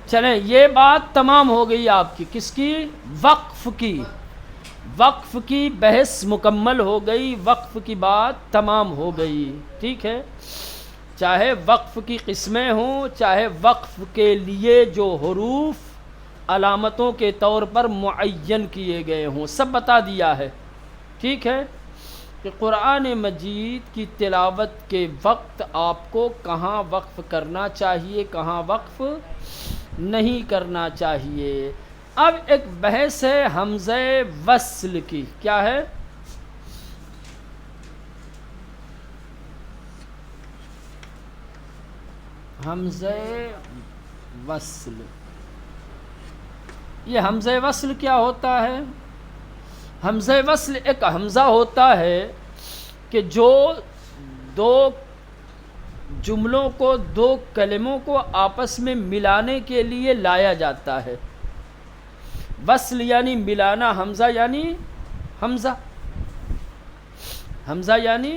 چلیں یہ بات تمام ہو گئی آپ کی، کس کی؟ وقف کی. وقف کی بحث مکمل ہو گئی، وقف کی بات تمام ہو گئی. ٹھیک ہے، چاہے وقف کی قسمیں ہوں، چاہے وقف کے لیے جو حروف علامتوں کے طور پر معین کیے گئے ہوں، سب بتا دیا ہے. ٹھیک ہے، کہ قرآن مجید کی تلاوت کے وقت آپ کو کہاں وقف کرنا چاہیے، کہاں وقف نہیں کرنا چاہیے. اب ایک بحث ہے حمزہ وصل کی. کیا ہے؟ حمزہ وصل. یہ حمزہ وصل کیا ہوتا ہے؟ حمزہ وصل ایک حمزہ ہوتا ہے کہ جو دو جملوں کو، دو کلموں کو آپس میں ملانے کے لیے لایا جاتا ہے. وصل یعنی ملانا، حمزہ یعنی حمزہ، حمزہ یعنی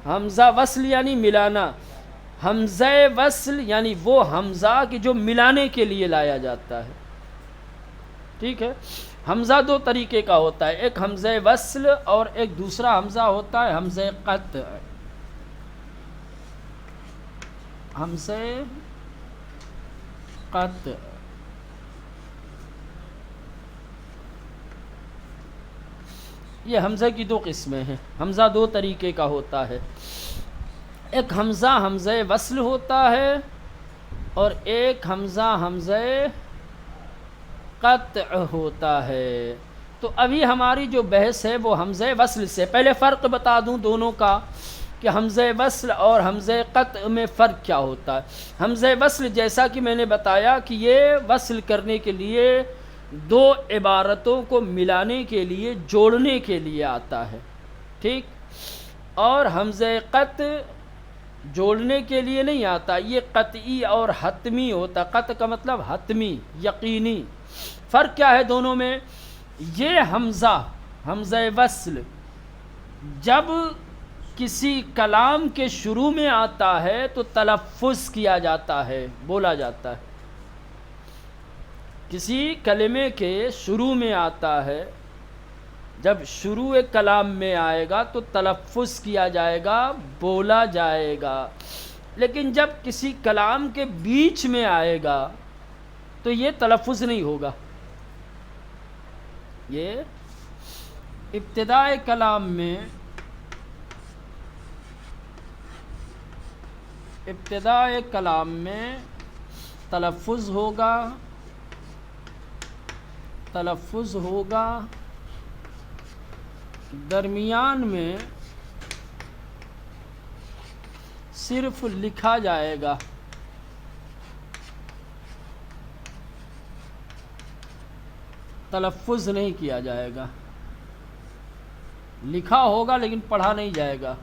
حمزہ، وصل یعنی ملانا. حمزہ وصل یعنی وہ حمزہ کہ جو ملانے کے لیے لایا جاتا ہے. ٹھیک ہے، حمزہ دو طریقے کا ہوتا ہے، ایک حمزہ وصل اور ایک دوسرا حمزہ ہوتا ہے حمزہ قطع. حمزہ قطع یہ حمزہ کی دو قسمیں ہیں. حمزہ دو طریقے کا ہوتا ہے، ایک حمزہ حمزہ وصل ہوتا ہے اور ایک حمزہ حمزہ قطع ہوتا ہے. تو ابھی ہماری جو بحث ہے وہ حمزہ وصل سے. پہلے فرق بتا دوں دونوں کا کہ حمزہ وصل اور حمزہ قطع میں فرق کیا ہوتا ہے. حمزہ وصل جیسا کہ میں نے بتایا کہ یہ وصل کرنے کے لیے، دو عبارتوں کو ملانے کے لیے، جوڑنے کے لیے آتا ہے. ٹھیک، اور حمزہ قطع جوڑنے کے لیے نہیں آتا، یہ قطعی اور حتمی ہوتا. قطع کا مطلب حتمی، یقینی. فرق کیا ہے دونوں میں؟ یہ حمزہ حمزہ وصل جب کسی کلام کے شروع میں آتا ہے تو تلفظ کیا جاتا ہے، بولا جاتا ہے. کسی کلمے کے شروع میں آتا ہے، جب شروع کلام میں آئے گا تو تلفظ کیا جائے گا، بولا جائے گا. لیکن جب کسی کلام کے بیچ میں آئے گا تو یہ تلفظ نہیں ہوگا. یہ ابتدائے کلام میں، ابتدائے کلام میں تلفظ ہوگا، تلفظ ہوگا. درمیان میں صرف لکھا جائے گا. تلفظ نہیں کیا جائے گا، لکھا ہوگا لیکن پڑھا نہیں جائے گا.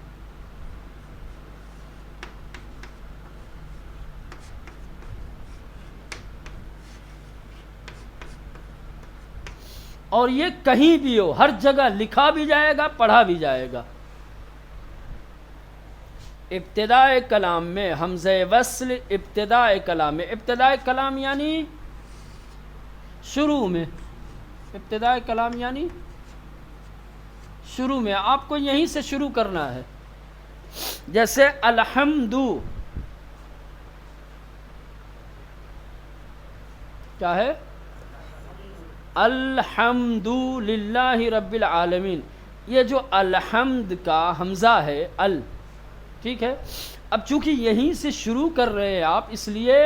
اور یہ کہیں بھی ہو، ہر جگہ لکھا بھی جائے گا، پڑھا بھی جائے گا. ابتدائے کلام میں حمزہ وصل ابتدائے کلام میں، ابتدائے کلام یعنی شروع میں، ابتدائے کلام یعنی شروع میں. آپ کو یہیں سے شروع کرنا ہے. جیسے الحمد، کیا ہے؟ الحمد للہ رب العالمین. یہ جو الحمد کا حمزہ ہے ال، ٹھیک ہے، اب چونکہ یہیں سے شروع کر رہے ہیں آپ، اس لیے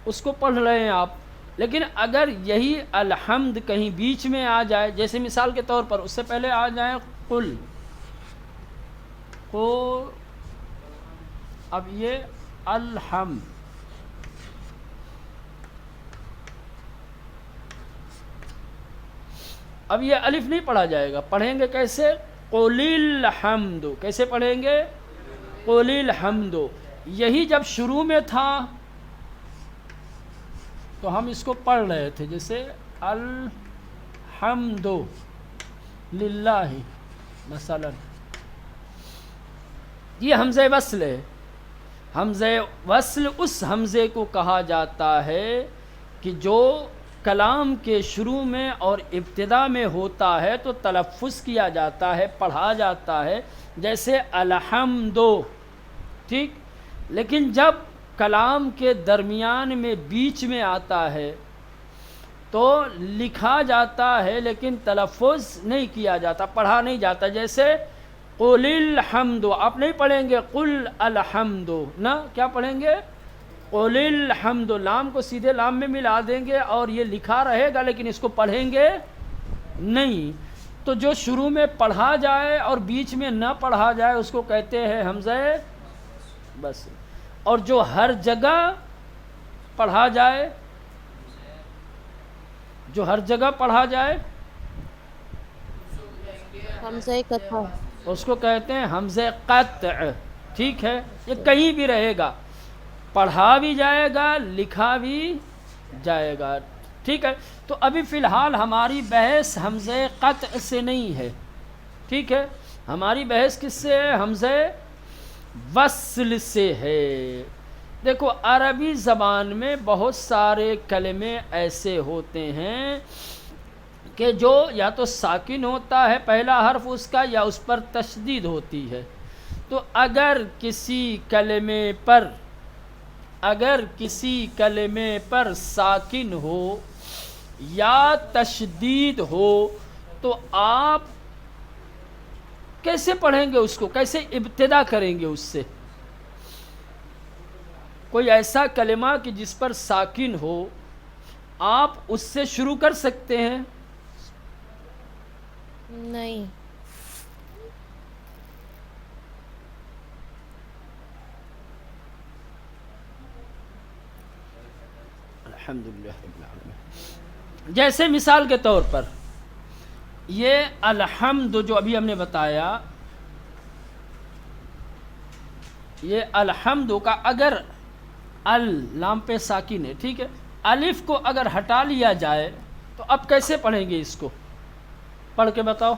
اس کو پڑھ رہے ہیں آپ. لیکن اگر یہی الحمد کہیں بیچ میں آ جائے، جیسے مثال کے طور پر اس سے پہلے آ جائے قل، کو، اب یہ الحمد، اب یہ الف نہیں پڑھا جائے گا. پڑھیں گے کیسے؟ قل الحمد. کیسے پڑھیں گے؟ قل الحمد. یہی جب شروع میں تھا تو ہم اس کو پڑھ رہے تھے، جیسے الحمد للہ مثلا. یہ حمزہ وصل ہے. حمزہ وصل اس حمزے کو کہا جاتا ہے کہ جو کلام کے شروع میں اور ابتدا میں ہوتا ہے تو تلفظ کیا جاتا ہے، پڑھا جاتا ہے، جیسے الحمد، ٹھیک. لیکن جب کلام کے درمیان میں بیچ میں آتا ہے تو لکھا جاتا ہے لیکن تلفظ نہیں کیا جاتا، پڑھا نہیں جاتا. جیسے قل الحمد، آپ نہیں پڑھیں گے قل الحمد، نہ کیا پڑھیں گے؟ قل الحمد. لام کو سیدھے لام میں ملا دیں گے اور یہ لکھا رہے گا لیکن اس کو پڑھیں گے نہیں. تو جو شروع میں پڑھا جائے اور بیچ میں نہ پڑھا جائے اس کو کہتے ہیں حمزہ بس. اور جو ہر جگہ پڑھا جائے، جو ہر جگہ پڑھا جائے حمزہ قطع. اس کو کہتے ہیں حمزہ قطع. ٹھیک ہے، یہ کہیں بھی رہے گا، پڑھا بھی جائے گا، لکھا بھی جائے گا. ٹھیک ہے. تو ابھی فی الحال ہماری بحث حمزہ قطع سے نہیں ہے. ٹھیک ہے، ہماری بحث کس سے ہے؟ حمزہ وصل سے ہے. دیکھو عربی زبان میں بہت سارے کلمے ایسے ہوتے ہیں کہ جو یا تو ساکن ہوتا ہے پہلا حرف اس کا، یا اس پر تشدید ہوتی ہے. تو اگر کسی کلمے پر ساکن ہو یا تشدید ہو تو آپ کیسے پڑھیں گے اس کو؟ کیسے ابتدا کریں گے اس سے؟ کوئی ایسا کلمہ کہ جس پر ساکن ہو آپ اس سے شروع کر سکتے ہیں؟ نہیں. الحمدللہ رب العالمین. جیسے مثال کے طور پر یہ الحمد جو ابھی ہم نے بتایا، یہ الحمد کا اگر لام پہ ساکن ہے، ٹھیک ہے، الف کو اگر ہٹا لیا جائے تو اب کیسے پڑھیں گے اس کو؟ پڑھ کے بتاؤ.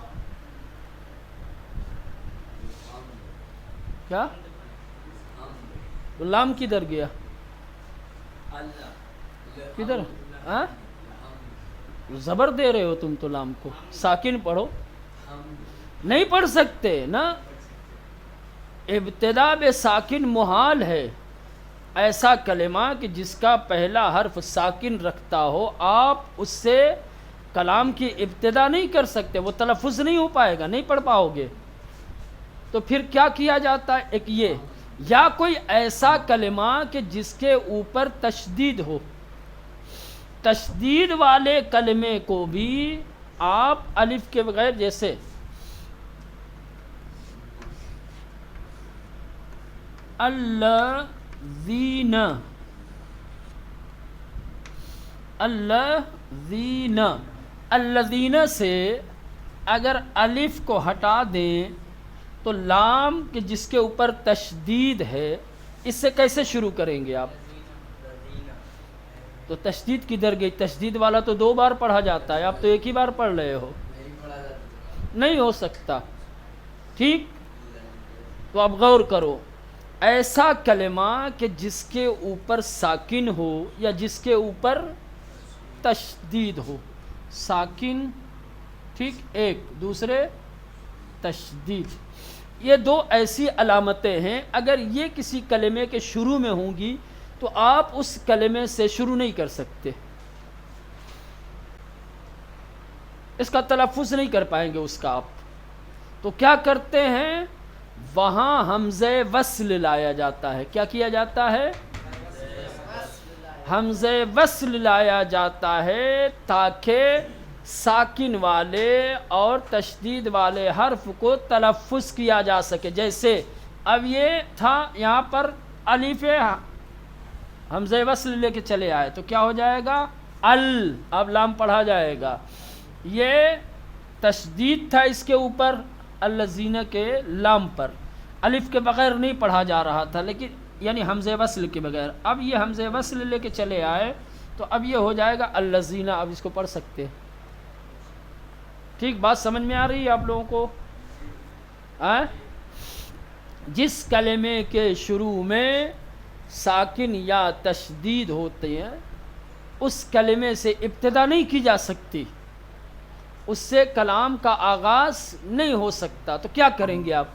کیا لام کدھر گیا؟ کدھر؟ ہاں زبر دے رہے ہو تم تو. لام کو ساکن پڑھو. نہیں پڑھ سکتے نا، ابتدا بے ساکن محال ہے. ایسا کلمہ کہ جس کا پہلا حرف ساکن رکھتا ہو آپ اس سے کلام کی ابتدا نہیں کر سکتے، وہ تلفظ نہیں ہو پائے گا، نہیں پڑھ پاؤ گے. تو پھر کیا کیا جاتا ہے؟ ایک یہ، یا کوئی ایسا کلمہ کہ جس کے اوپر تشدید ہو، تشدید والے کلمے کو بھی آپ الف کے بغیر، جیسے الذین، الذین، الذین سے اگر الف کو ہٹا دیں تو لام کہ جس کے اوپر تشدید ہے اس سے کیسے شروع کریں گے آپ؟ تو تشدید کدھر گئی؟ تشدید والا تو 2 بار پڑھا جاتا ہے، آپ تو ایک ہی بار پڑھ رہے ہو. نہیں ہو سکتا. ٹھیک، تو اب غور کرو. ایسا کلمہ کہ جس کے اوپر ساکن ہو یا جس کے اوپر تشدید ہو، ساکن، ٹھیک، ایک، دوسرے تشدید، یہ 2 ایسی علامتیں ہیں. اگر یہ کسی کلمے کے شروع میں ہوں گی تو آپ اس کلمے سے شروع نہیں کر سکتے، اس کا تلفظ نہیں کر پائیں گے اس کا آپ. تو کیا کرتے ہیں؟ وہاں حمزہ وصل لایا جاتا ہے. کیا کیا جاتا ہے؟ حمزہ وصل لایا جاتا ہے تاکہ ساکن والے اور تشدید والے حرف کو تلفظ کیا جا سکے. جیسے اب یہ تھا یہاں پر الف، حمزہ وصل لے کے چلے آئے تو کیا ہو جائے گا؟ اب لام پڑھا جائے گا. یہ تشدید تھا اس کے اوپر، الذین کے لام پر، الف کے بغیر نہیں پڑھا جا رہا تھا، لیکن یعنی حمزہ وصل کے بغیر. اب یہ حمزہ وصل لے کے چلے آئے تو اب یہ ہو جائے گا الذین. اب اس کو پڑھ سکتے. ٹھیک، بات سمجھ میں آ رہی ہے آپ لوگوں کو؟ جس کلمے کے شروع میں ساکن یا تشدید ہوتے ہیں اس کلمے سے ابتدا نہیں کی جا سکتی، اس سے کلام کا آغاز نہیں ہو سکتا، تو کیا کریں گے آپ؟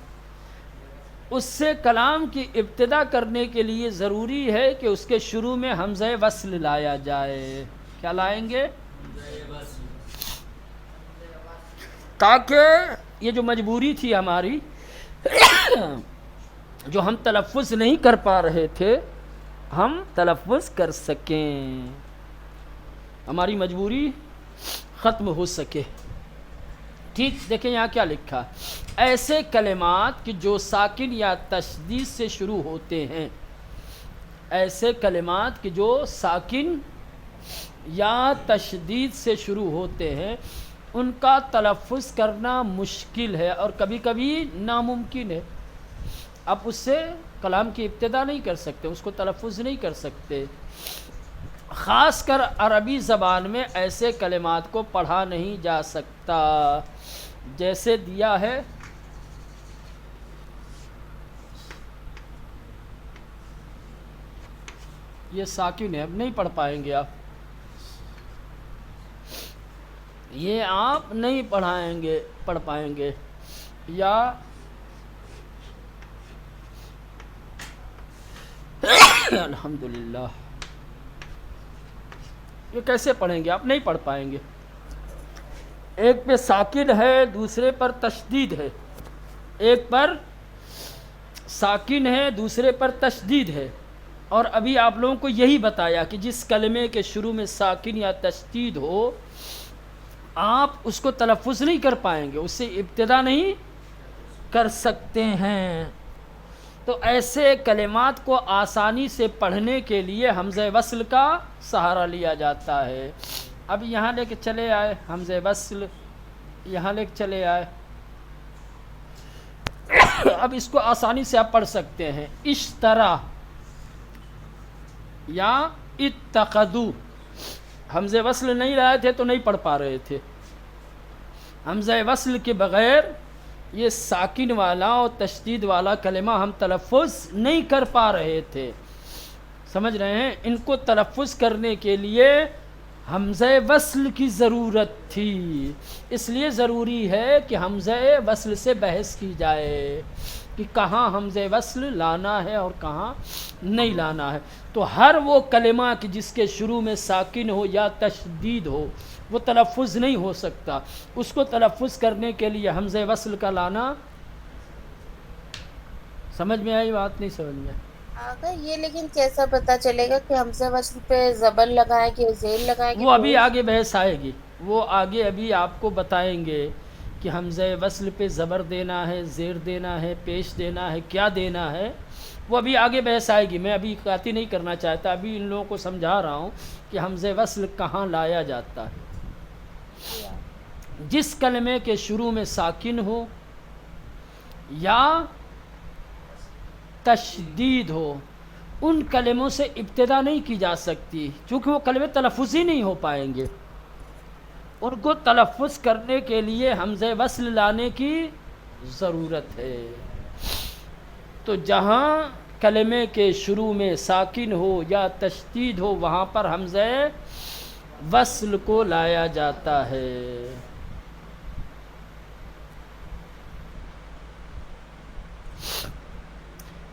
اس سے کلام کی ابتدا کرنے کے لیے ضروری ہے کہ اس کے شروع میں حمزہ وصل لایا جائے۔ کیا لائیں گے؟ تاکہ یہ جو مجبوری تھی ہماری جو ہم تلفظ نہیں کر پا رہے تھے ہم تلفظ کر سکیں، ہماری مجبوری ختم ہو سکے۔ ٹھیک، دیکھیں یہاں کیا لکھا، ایسے کلمات کہ جو ساکن یا تشدید سے شروع ہوتے ہیں، ایسے کلمات کہ جو ساکن یا تشدید سے شروع ہوتے ہیں ان کا تلفظ کرنا مشکل ہے اور کبھی کبھی ناممکن ہے۔ اب اس سے کلام کی ابتدا نہیں کر سکتے، اس کو تلفظ نہیں کر سکتے۔ خاص کر عربی زبان میں ایسے کلمات کو پڑھا نہیں جا سکتا، جیسے دیا ہے یہ ساکن ہے، اب نہیں پڑھ پائیں گے آپ، یہ آپ نہیں پڑھ پائیں گے، یا الحمدللہ یہ کیسے پڑھیں گے آپ؟ نہیں پڑھ پائیں گے۔ ایک پہ ساکن ہے، دوسرے پر تشدید ہے، ایک پر ساکن ہے، دوسرے پر تشدید ہے، اور ابھی آپ لوگوں کو یہی بتایا کہ جس کلمے کے شروع میں ساکن یا تشدید ہو آپ اس کو تلفظ نہیں کر پائیں گے، اس سے ابتدا نہیں کر سکتے ہیں۔ تو ایسے کلمات کو آسانی سے پڑھنے کے لیے حمزہ وصل کا سہارا لیا جاتا ہے۔ اب یہاں لے کے چلے آئے حمزہ وصل، یہاں لے کے چلے آئے، اب اس کو آسانی سے آپ پڑھ سکتے ہیں۔ اشترا یا اتخذو، حمزہ وصل نہیں لائے تھے تو نہیں پڑھ پا رہے تھے۔ حمزہ وصل کے بغیر یہ ساکن والا اور تشدید والا کلمہ ہم تلفظ نہیں کر پا رہے تھے، سمجھ رہے ہیں؟ ان کو تلفظ کرنے کے لیے حمزہ وصل کی ضرورت تھی، اس لیے ضروری ہے کہ حمزہ وصل سے بحث کی جائے کہ کہاں حمزہ وصل لانا ہے اور کہاں نہیں لانا ہے۔ تو ہر وہ کلمہ کہ جس کے شروع میں ساکن ہو یا تشدید ہو وہ تلفظ نہیں ہو سکتا، اس کو تلفظ کرنے کے لیے حمزہ وصل کا لانا۔ سمجھ میں آئی بات؟ نہیں سمجھ میں آگا یہ لیکن کیسا پتہ چلے گا کہ حمزہ وصل پہ زبر لگائیں کہ زیر لگائیں کہ وہ ابھی آگے بحث آئے گی، وہ آگے ابھی آپ کو بتائیں گے کہ حمزہ وصل پہ زبر دینا ہے، زیر دینا ہے، پیش دینا ہے، کیا دینا ہے، وہ ابھی آگے بحث آئے گی۔ میں ابھی قاطع نہیں کرنا چاہتا، ابھی ان لوگوں کو سمجھا رہا ہوں کہ حمزہ وصل کہاں لایا جاتا ہے۔ جس کلمے کے شروع میں ساکن ہو یا تشدید ہو ان کلموں سے ابتدا نہیں کی جا سکتی، چونکہ وہ کلمے تلفظ ہی نہیں ہو پائیں گے، ان کو تلفظ کرنے کے لیے حمزہ وصل لانے کی ضرورت ہے۔ تو جہاں کلمے کے شروع میں ساکن ہو یا تشدید ہو وہاں پر حمزہ وصل کو لایا جاتا ہے۔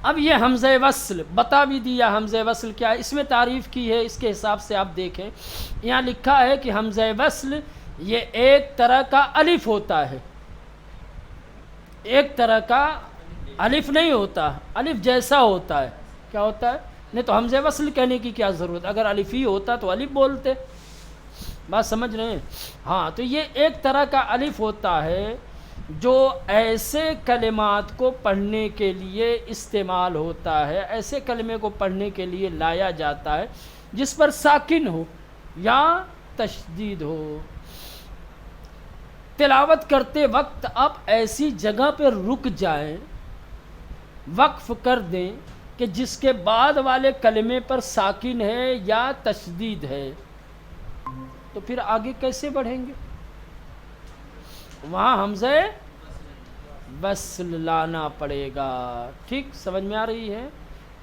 اب یہ حمزہ وصل بتا بھی دیا، حمزہ وصل کیا ہے، اس میں تعریف کی ہے، اس کے حساب سے آپ دیکھیں یہاں لکھا ہے کہ حمزہ وصل یہ ایک طرح کا الف ہوتا ہے، ایک طرح کا الف نہیں ہوتا، الف جیسا ہوتا ہے۔ کیا ہوتا ہے؟ نہیں تو حمزہ وصل کہنے کی کیا ضرورت، اگر الف ہی ہوتا تو الف بولتے، بات سمجھ رہے ہیں؟ ہاں، تو یہ ایک طرح کا الف ہوتا ہے جو ایسے کلمات کو پڑھنے کے لیے استعمال ہوتا ہے، ایسے کلمے کو پڑھنے کے لیے لایا جاتا ہے جس پر ساکن ہو یا تشدید ہو۔ تلاوت کرتے وقت آپ ایسی جگہ پہ رک جائیں، وقف کر دیں کہ جس کے بعد والے کلمے پر ساکن ہے یا تشدید ہے، تو پھر آگے کیسے بڑھیں گے؟ وہاں حمزہ وصل لانا پڑے گا۔ ٹھیک سمجھ میں آ رہی ہے؟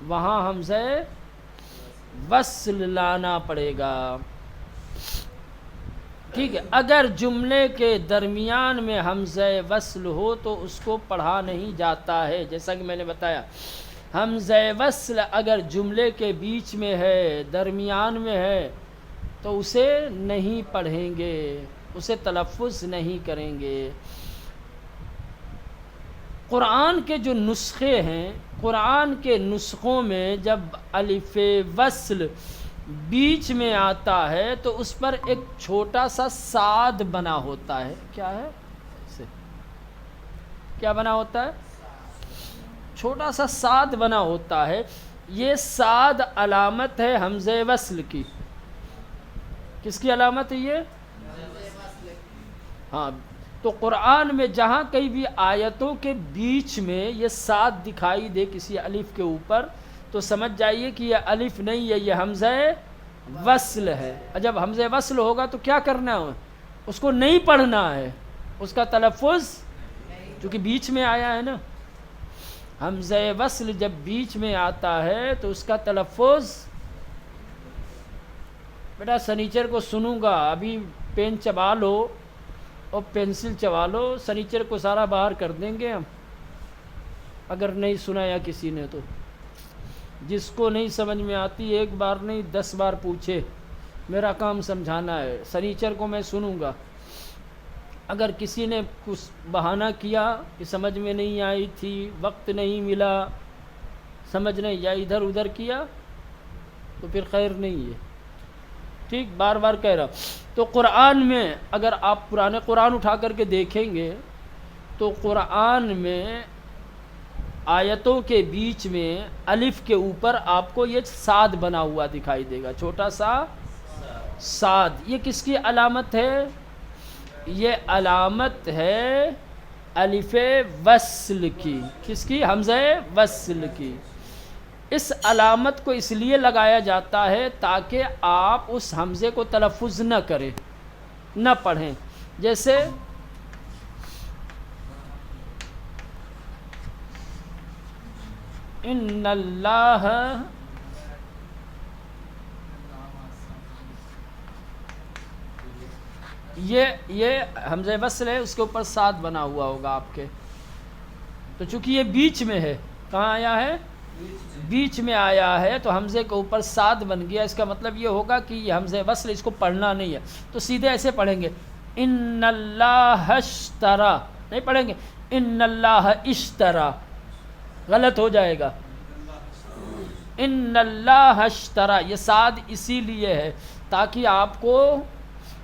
وہاں حمزہ وصل لانا پڑے گا۔ ٹھیک ہے، اگر جملے کے درمیان میں حمزہ وصل ہو تو اس کو پڑھا نہیں جاتا ہے، جیسا کہ میں نے بتایا حمزہ وصل اگر جملے کے بیچ میں ہے، درمیان میں ہے، تو اسے نہیں پڑھیں گے، اسے تلفظ نہیں کریں گے۔ قرآن کے جو نسخے ہیں، قرآن کے نسخوں میں جب الف وصل بیچ میں آتا ہے تو اس پر ایک چھوٹا سا صاد بنا ہوتا ہے۔ کیا ہے؟ کیا بنا ہوتا ہے؟ چھوٹا سا صاد بنا ہوتا ہے۔ یہ صاد علامت ہے حمزہ وصل کی۔ کس کی علامت ہے یہ؟ ہاں، تو قرآن میں جہاں کہیں بھی آیتوں کے بیچ میں یہ صاد دکھائی دے کسی الف کے اوپر، تو سمجھ جائیے کہ یہ الف نہیں ہے، یہ حمزہ وصل ہے۔ جب حمزہ وصل ہوگا تو کیا کرنا ہے؟ اس کو نہیں پڑھنا ہے، اس کا تلفظ، چونکہ بیچ میں آیا ہے نا، حمزہ وصل جب بیچ میں آتا ہے تو اس کا تلفظ، بیٹا سنیچر کو سنوں گا، ابھی پین چبا لو اور پینسل چبا لو، سنیچر کو سارا باہر کر دیں گے ہم، اگر نہیں سنایا کسی نے تو۔ جس کو نہیں سمجھ میں آتی ایک بار نہیں 10 بار پوچھے، میرا کام سمجھانا ہے، سنیچر کو میں سنوں گا۔ اگر کسی نے کچھ بہانہ کیا کہ سمجھ میں نہیں آئی تھی، وقت نہیں ملا، سمجھ نہیں، یا ادھر ادھر کیا، تو پھر خیر نہیں ہے، ٹھیک، بار بار کہہ رہا ہوں۔ تو قرآن میں اگر آپ پرانے قرآن اٹھا کر کے دیکھیں گے تو قرآن میں آیتوں کے بیچ میں الف کے اوپر آپ کو یہ صاد بنا ہوا دکھائی دے گا، چھوٹا سا صاد۔ یہ کس کی علامت ہے؟ یہ علامت ہے الف وصل کی۔ کس کی؟ حمزہ وصل کی۔ اس علامت کو اس لیے لگایا جاتا ہے تاکہ آپ اس حمزے کو تلفظ نہ کریں، نہ پڑھیں۔ جیسے ان اللہ، یہ حمزہ وصل ہے، اس کے اوپر صاد بنا ہوا ہوگا آپ کے، تو چونکہ یہ بیچ میں ہے، کہاں آیا ہے؟ بیچ میں آیا ہے، تو حمزے کے اوپر صاد بن گیا۔ اس کا مطلب یہ ہوگا کہ یہ حمزہ وصل، اس کو پڑھنا نہیں ہے، تو سیدھے ایسے پڑھیں گے، ان اللہ اشترا، نہیں پڑھیں گے ان اللہ اشترا، غلط ہو جائے گا۔ ان اللہ اشترا، یہ صاد اسی لیے ہے تاکہ آپ کو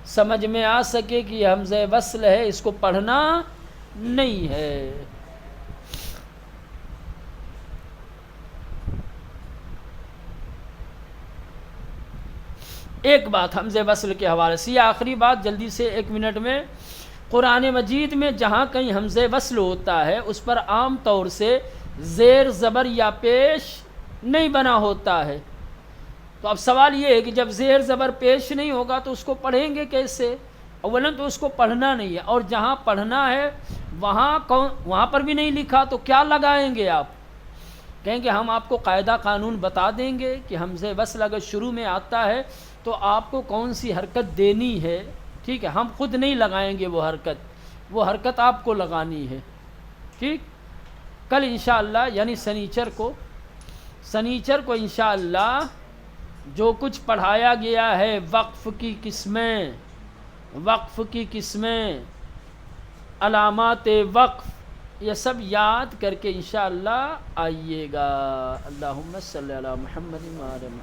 سمجھ میں آ سکے کہ یہ حمزہ وصل ہے، اس کو پڑھنا نہیں ہے۔ ایک بات حمزہ وصل کے حوالے سے، یہ آخری بات جلدی سے 1 منٹ میں، قرآن مجید میں جہاں کہیں حمزہ وصل ہوتا ہے اس پر عام طور سے زیر زبر یا پیش نہیں بنا ہوتا ہے۔ تو اب سوال یہ ہے کہ جب زیر زبر پیش نہیں ہوگا تو اس کو پڑھیں گے کیسے؟ اولاً تو اس کو پڑھنا نہیں ہے، اور جہاں پڑھنا ہے وہاں پر بھی نہیں لکھا، تو کیا لگائیں گے آپ؟ کہیں گے ہم آپ کو قاعدہ قانون بتا دیں گے کہ حمزہ وصل اگر شروع میں آتا ہے تو آپ کو کون سی حرکت دینی ہے، ٹھیک ہے، ہم خود نہیں لگائیں گے وہ حرکت آپ کو لگانی ہے، ٹھیک۔ کل انشاءاللہ یعنی سنیچر کو انشاءاللہ جو کچھ پڑھایا گیا ہے، وقف کی قسمیں، علامات وقف، یہ سب یاد کر کے انشاءاللہ آئیے گا۔ اللہم صلی علی محمد و علی محمد۔